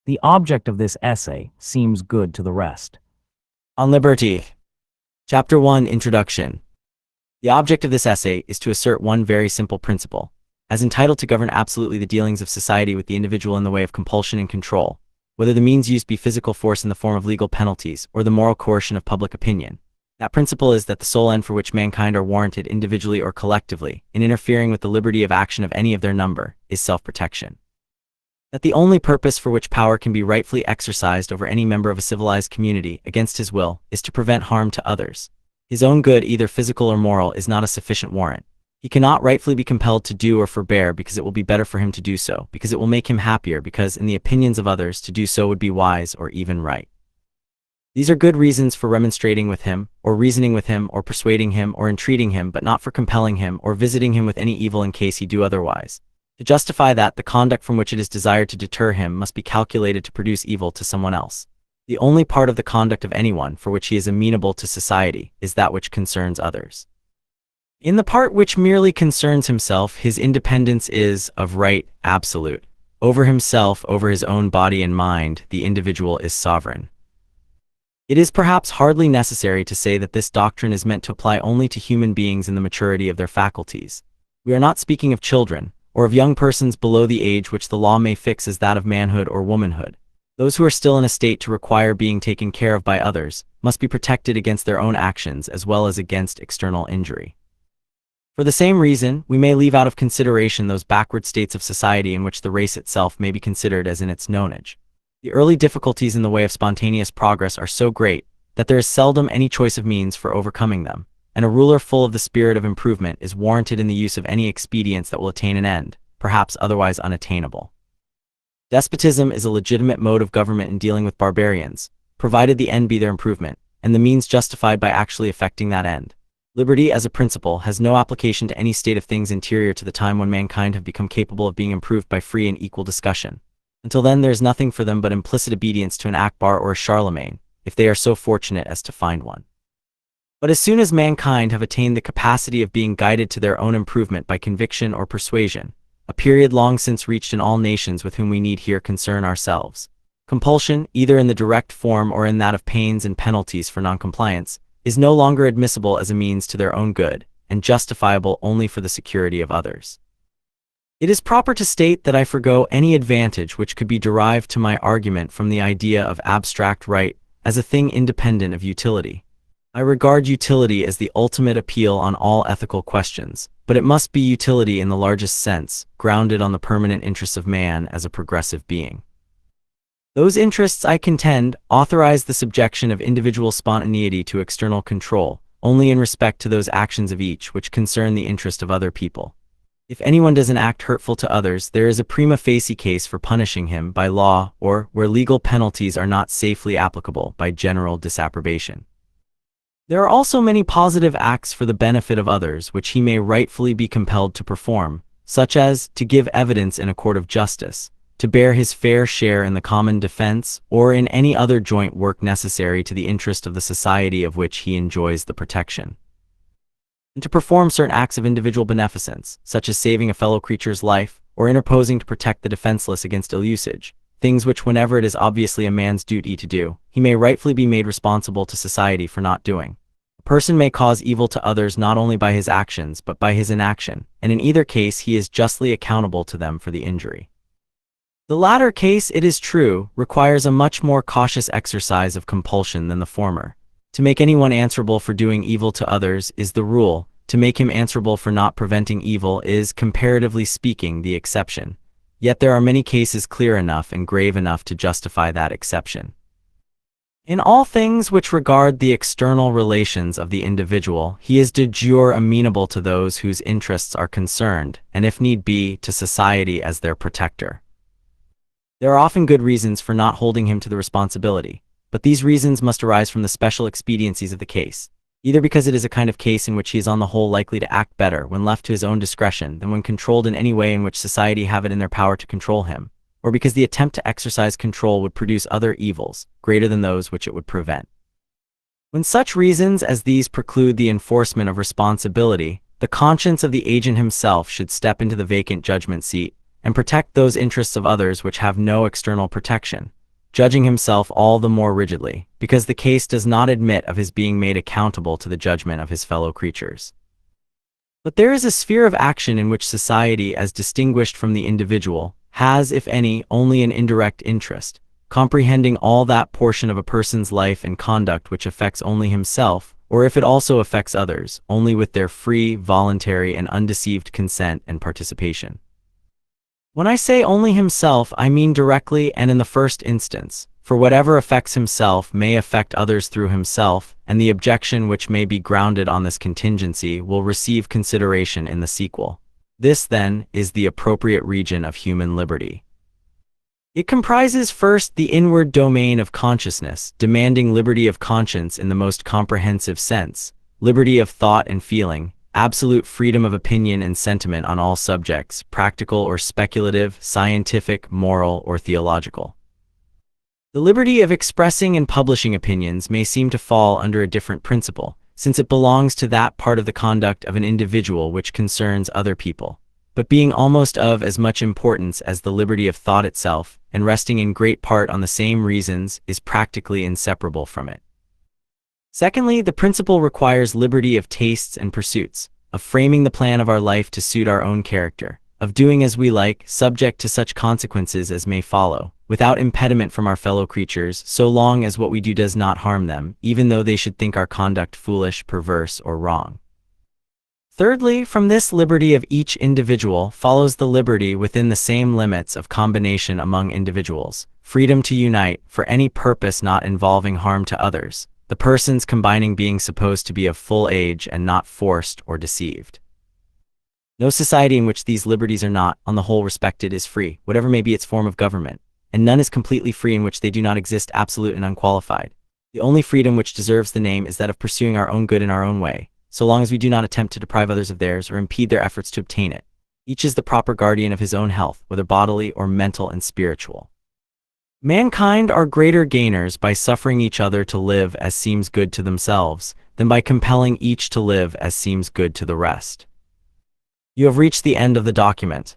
The object of this essay seems good to the rest. On Liberty. Chapter 1, Introduction. The object of this essay is to assert one very simple principle, as entitled to govern absolutely the dealings of society with the individual in the way of compulsion and control, whether the means used be physical force in the form of legal penalties or the moral coercion of public opinion. That principle is that the sole end for which mankind are warranted individually or collectively, in interfering with the liberty of action of any of their number, is self-protection. That the only purpose for which power can be rightfully exercised over any member of a civilized community against his will is to prevent harm to others. His own good, either physical or moral, is not a sufficient warrant. He cannot rightfully be compelled to do or forbear because it will be better for him to do so, because it will make him happier, because in the opinions of others to do so would be wise or even right. These are good reasons for remonstrating with him, or reasoning with him, or persuading him, or entreating him, but not for compelling him, or visiting him with any evil in case he do otherwise. To justify that, the conduct from which it is desired to deter him must be calculated to produce evil to someone else. The only part of the conduct of anyone for which he is amenable to society is that which concerns others. In the part which merely concerns himself, his independence is, of right, absolute. Over himself, over his own body and mind, the individual is sovereign. It is perhaps hardly necessary to say that this doctrine is meant to apply only to human beings in the maturity of their faculties. We are not speaking of children, or of young persons below the age which the law may fix as that of manhood or womanhood. Those who are still in a state to require being taken care of by others must be protected against their own actions as well as against external injury. For the same reason, we may leave out of consideration those backward states of society in which the race itself may be considered as in its nonage. The early difficulties in the way of spontaneous progress are so great that there is seldom any choice of means for overcoming them, and a ruler full of the spirit of improvement is warranted in the use of any expedients that will attain an end, perhaps otherwise unattainable. Despotism is a legitimate mode of government in dealing with barbarians, provided the end be their improvement, and the means justified by actually effecting that end. Liberty, as a principle, has no application to any state of things interior to the time when mankind have become capable of being improved by free and equal discussion. Until then, there is nothing for them but implicit obedience to an Akbar or a Charlemagne, if they are so fortunate as to find one. But as soon as mankind have attained the capacity of being guided to their own improvement by conviction or persuasion, a period long since reached in all nations with whom we need here concern ourselves, compulsion, either in the direct form or in that of pains and penalties for noncompliance, is no longer admissible as a means to their own good, and justifiable only for the security of others. It is proper to state that I forego any advantage which could be derived to my argument from the idea of abstract right as a thing independent of utility. I regard utility as the ultimate appeal on all ethical questions, but it must be utility in the largest sense, grounded on the permanent interests of man as a progressive being. Those interests, I contend, authorize the subjection of individual spontaneity to external control, only in respect to those actions of each which concern the interest of other people. If anyone does an act hurtful to others, there is a prima facie case for punishing him by law, or, where legal penalties are not safely applicable, by general disapprobation. There are also many positive acts for the benefit of others which he may rightfully be compelled to perform, such as to give evidence in a court of justice, to bear his fair share in the common defense, or in any other joint work necessary to the interest of the society of which he enjoys the protection, and to perform certain acts of individual beneficence, such as saving a fellow creature's life, or interposing to protect the defenseless against ill usage, things which, whenever it is obviously a man's duty to do, he may rightfully be made responsible to society for not doing. A person may cause evil to others not only by his actions but by his inaction, and in either case he is justly accountable to them for the injury. The latter case, it is true, requires a much more cautious exercise of compulsion than the former. To make anyone answerable for doing evil to others is the rule. To make him answerable for not preventing evil is, comparatively speaking, the exception. Yet there are many cases clear enough and grave enough to justify that exception. In all things which regard the external relations of the individual, he is de jure amenable to those whose interests are concerned, and if need be, to society as their protector. There are often good reasons for not holding him to the responsibility, but these reasons must arise from the special expediencies of the case, either because it is a kind of case in which he is on the whole likely to act better when left to his own discretion than when controlled in any way in which society have it in their power to control him, or because the attempt to exercise control would produce other evils, greater than those which it would prevent. When such reasons as these preclude the enforcement of responsibility, the conscience of the agent himself should step into the vacant judgment seat, and protect those interests of others which have no external protection, judging himself all the more rigidly, because the case does not admit of his being made accountable to the judgment of his fellow creatures. But there is a sphere of action in which society, as distinguished from the individual, has, if any, only an indirect interest, comprehending all that portion of a person's life and conduct which affects only himself, or if it also affects others, only with their free, voluntary, and undeceived consent and participation. When I say only himself, I mean directly and in the first instance, for whatever affects himself may affect others through himself, and the objection which may be grounded on this contingency will receive consideration in the sequel. This, then, is the appropriate region of human liberty. It comprises first the inward domain of consciousness, demanding liberty of conscience in the most comprehensive sense, liberty of thought and feeling, absolute freedom of opinion and sentiment on all subjects, practical or speculative, scientific, moral, or theological. The liberty of expressing and publishing opinions may seem to fall under a different principle, since it belongs to that part of the conduct of an individual which concerns other people, but being almost of as much importance as the liberty of thought itself, and resting in great part on the same reasons, is practically inseparable from it. Secondly, the principle requires liberty of tastes and pursuits, of framing the plan of our life to suit our own character, of doing as we like, subject to such consequences as may follow, without impediment from our fellow creatures, so long as what we do does not harm them, even though they should think our conduct foolish, perverse, or wrong. Thirdly, from this liberty of each individual follows the liberty within the same limits of combination among individuals, freedom to unite for any purpose not involving harm to others, the persons combining being supposed to be of full age and not forced or deceived. No society in which these liberties are not, on the whole, respected is free, whatever may be its form of government, and none is completely free in which they do not exist absolute and unqualified. The only freedom which deserves the name is that of pursuing our own good in our own way, so long as we do not attempt to deprive others of theirs or impede their efforts to obtain it. Each is the proper guardian of his own health, whether bodily or mental and spiritual. Mankind are greater gainers by suffering each other to live as seems good to themselves, than by compelling each to live as seems good to the rest. You have reached the end of the document.